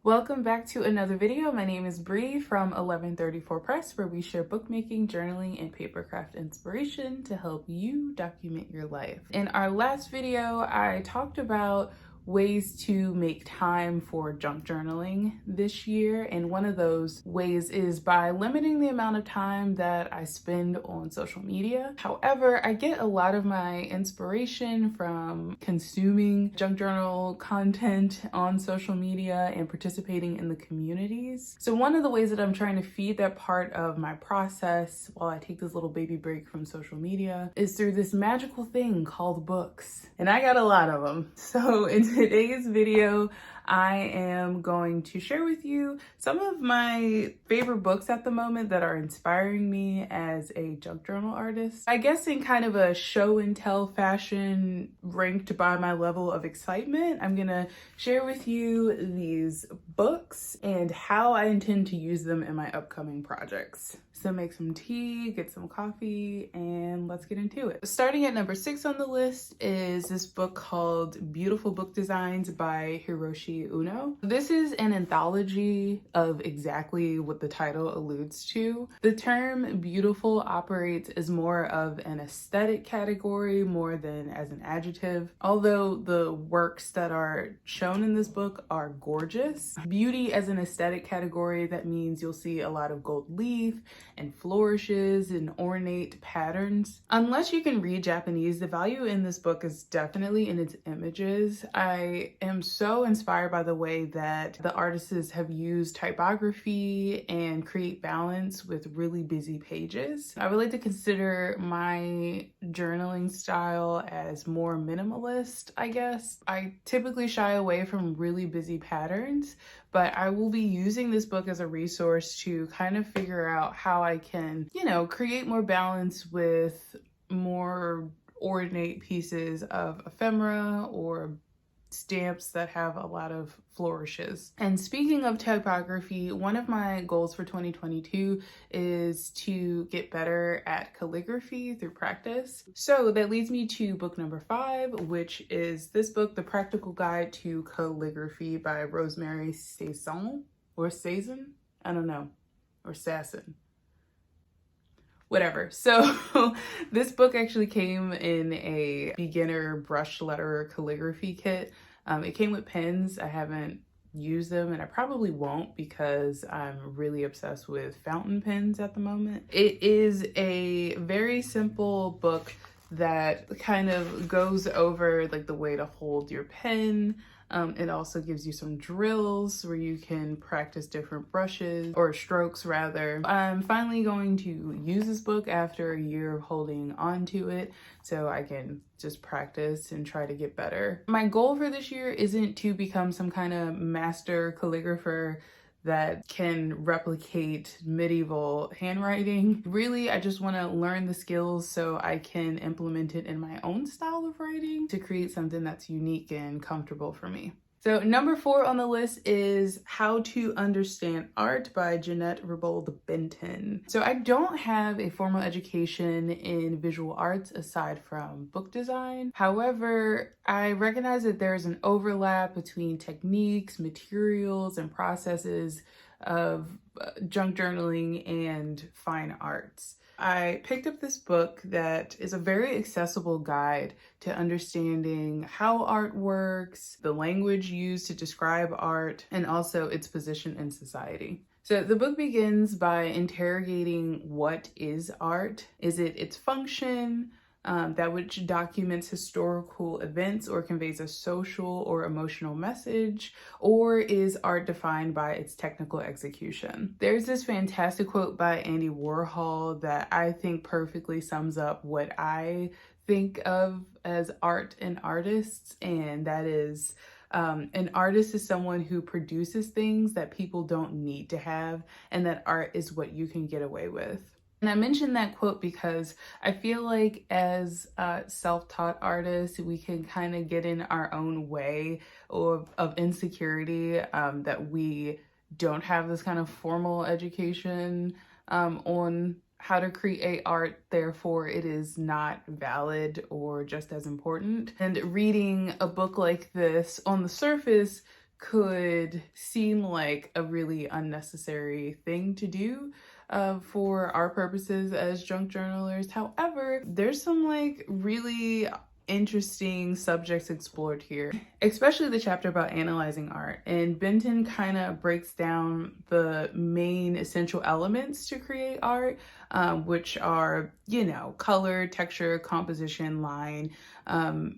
Welcome back to another video. My name is Bree from 1134 Press, where we share bookmaking, journaling, and papercraft inspiration to help you document your life. In our last video, I talked about ways to make time for junk journaling this year, and one of those ways is by limiting the amount of time that I spend on social media. However, I get a lot of my inspiration from consuming junk journal content on social media and participating in the communities. So one of the ways that I'm trying to feed that part of my process while I take this little baby break from social media is through this magical thing called books. And I got a lot of them. So in today's video, I am going to share with you some of my favorite books at the moment that are inspiring me as a junk journal artist. I guess in kind of a show and tell fashion, ranked by my level of excitement, I'm gonna share with you these books and how I intend to use them in my upcoming projects. So make some tea, get some coffee, and let's get into it. Starting at number 6 on the list is this book called Beautiful Book Designs by Hiroshi Uno. This is an anthology of exactly what the title alludes to. The term beautiful operates as more of an aesthetic category more than as an adjective. Although the works that are shown in this book are gorgeous. Beauty as an aesthetic category, that means you'll see a lot of gold leaf and flourishes and ornate patterns. Unless you can read Japanese, the value in this book is definitely in its images. I am so inspired by the way that the artists have used typography and create balance with really busy pages. I would like to consider my journaling style as more minimalist, I guess. I typically shy away from really busy patterns, but I will be using this book as a resource to kind of figure out how I can, create more balance with more ornate pieces of ephemera or stamps that have a lot of flourishes. And speaking of typography, one of my goals for 2022 is to get better at calligraphy through practice. So that leads me to book number 5, which is this book, The Practical Guide to Calligraphy by Rosemary Sasson, or Sazin? I don't know, or Sasson. Whatever. So this book actually came in a beginner brush letter calligraphy kit. It came with pens. I haven't used them and I probably won't because I'm really obsessed with fountain pens at the moment. It is a very simple book that kind of goes over like the way to hold your pen. It also gives you some drills where you can practice different brushes or strokes rather. I'm finally going to use this book after a year of holding on to it so I can just practice and try to get better. My goal for this year isn't to become some kind of master calligrapher that can replicate medieval handwriting. Really, I just want to learn the skills so I can implement it in my own style of writing to create something that's unique and comfortable for me. So number 4 on the list is How to Understand Art by Janetta Rebold Benton. So I don't have a formal education in visual arts aside from book design. However, I recognize that there is an overlap between techniques, materials, and processes of junk journaling and fine arts. I picked up this book that is a very accessible guide to understanding how art works, the language used to describe art, and also its position in society. So the book begins by interrogating what is art. Is it its function? That which documents historical events or conveys a social or emotional message, or is art defined by its technical execution? There's this fantastic quote by Andy Warhol that I think perfectly sums up what I think of as art and artists, and that is an artist is someone who produces things that people don't need to have, and that art is what you can get away with. And I mentioned that quote because I feel like as self-taught artists, we can kind of get in our own way of insecurity that we don't have this kind of formal education on how to create art, therefore it is not valid or just as important. And reading a book like this on the surface could seem like a really unnecessary thing to do for our purposes as junk journalers. However, there's some like really interesting subjects explored here, especially the chapter about analyzing art. And Benton kind of breaks down the main essential elements to create art, which are, you know, color, texture, composition, line,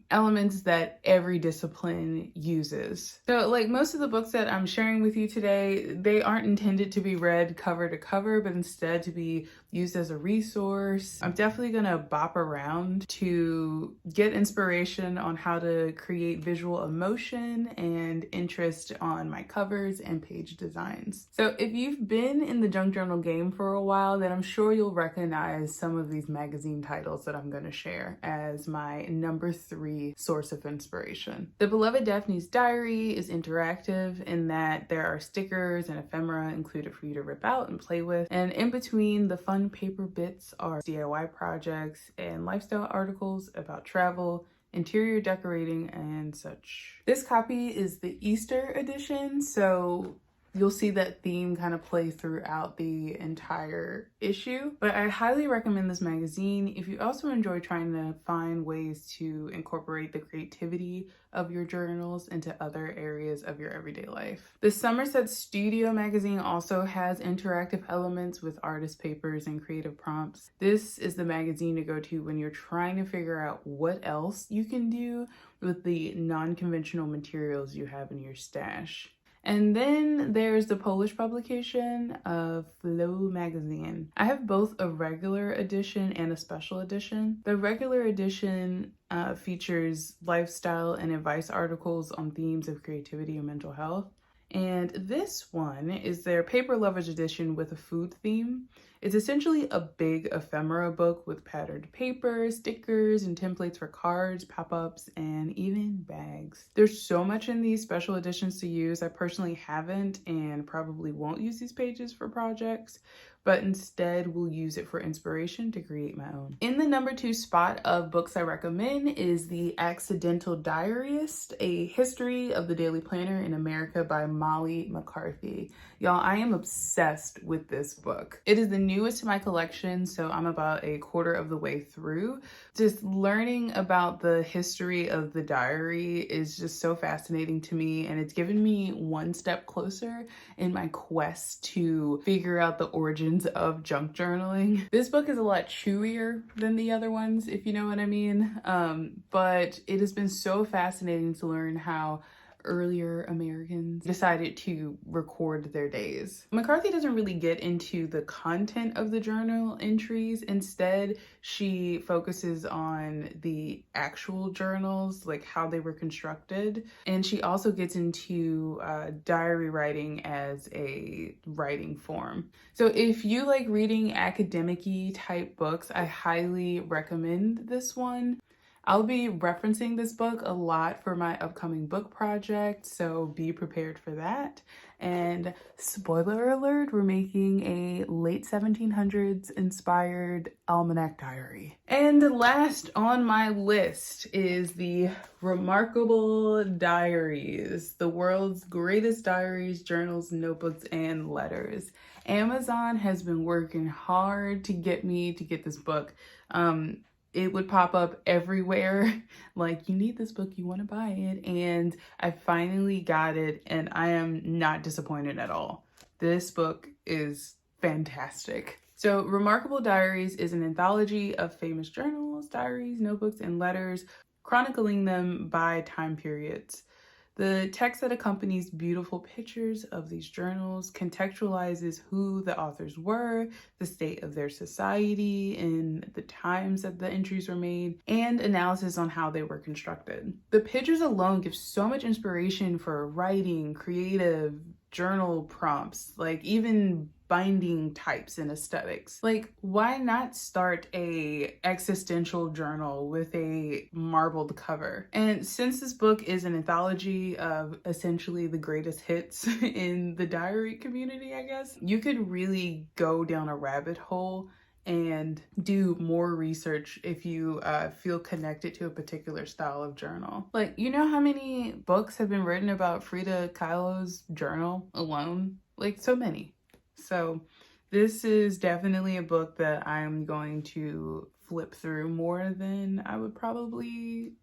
elements that every discipline uses. So like most of the books that I'm sharing with you today, they aren't intended to be read cover to cover, but instead to be used as a resource. I'm definitely gonna bop around to get inspiration on how to create visual emotion and interest on my covers and page designs. So if you've been in the junk journal game for a while, then I'm sure you'll recognize some of these magazine titles that I'm gonna share as my number 3 source of inspiration. The Beloved Daphne's Diary is interactive in that there are stickers and ephemera included for you to rip out and play with. And in between the fun paper bits are DIY projects and lifestyle articles about travel, interior decorating, and such. This copy is the Easter edition, so you'll see that theme kind of play throughout the entire issue. But I highly recommend this magazine if you also enjoy trying to find ways to incorporate the creativity of your journals into other areas of your everyday life. The Somerset Studio magazine also has interactive elements with artist papers and creative prompts. This is the magazine to go to when you're trying to figure out what else you can do with the non-conventional materials you have in your stash. And then there's the Polish publication of Flow magazine. I have both a regular edition and a special edition. The regular edition features lifestyle and advice articles on themes of creativity and mental health. And this one is their Paper Lovers edition with a food theme. It's essentially a big ephemera book with patterned paper, stickers, and templates for cards, pop-ups, and even bags. There's so much in these special editions to use. I personally haven't and probably won't use these pages for projects, but instead will use it for inspiration to create my own. In the number 2 spot of books I recommend is the Accidental Diarist, A History of the Daily Planner in America by Molly McCarthy. Y'all, I am obsessed with this book. It is the newest to my collection, so I'm about a quarter of the way through. Just learning about the history of the diary is just so fascinating to me, and it's given me one step closer in my quest to figure out the origins of junk journaling. This book is a lot chewier than the other ones, if you know what I mean, but it has been so fascinating to learn how earlier Americans decided to record their days. McCarthy doesn't really get into the content of the journal entries. Instead, she focuses on the actual journals, like how they were constructed. And she also gets into diary writing as a writing form. So if you like reading academic-y type books, I highly recommend this one. I'll be referencing this book a lot for my upcoming book project, so be prepared for that. And spoiler alert, we're making a late 1700s inspired almanac diary. And last on my list is the Remarkable Diaries, the world's greatest diaries, journals, notebooks, and letters. Amazon has been working hard to get me to get this book. It would pop up everywhere, like, you need this book, you want to buy it, and I finally got it, and I am not disappointed at all. This book is fantastic. So Remarkable Diaries is an anthology of famous journals, diaries, notebooks, and letters, chronicling them by time periods. The text that accompanies beautiful pictures of these journals contextualizes who the authors were, the state of their society, and the times that the entries were made, and analysis on how they were constructed. The pictures alone give so much inspiration for writing, creative journal prompts, like even binding types and aesthetics. Like, why not start a existential journal with a marbled cover? And since this book is an anthology of essentially the greatest hits in the diary community, I guess, you could really go down a rabbit hole and do more research if you feel connected to a particular style of journal. Like, you know how many books have been written about Frida Kahlo's journal alone? Like, so many. So this is definitely a book that I'm going to flip through more than I would probably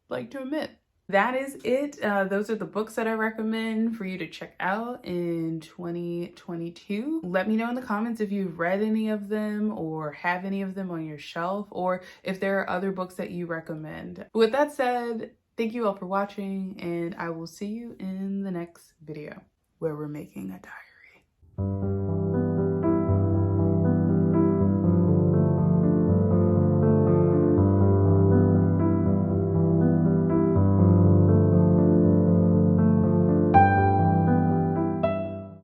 like to admit. That is it. Those are the books that I recommend for you to check out in 2022. Let me know in the comments if you've read any of them or have any of them on your shelf, or if there are other books that you recommend. With that said, thank you all for watching, and I will see you in the next video where we're making a diary.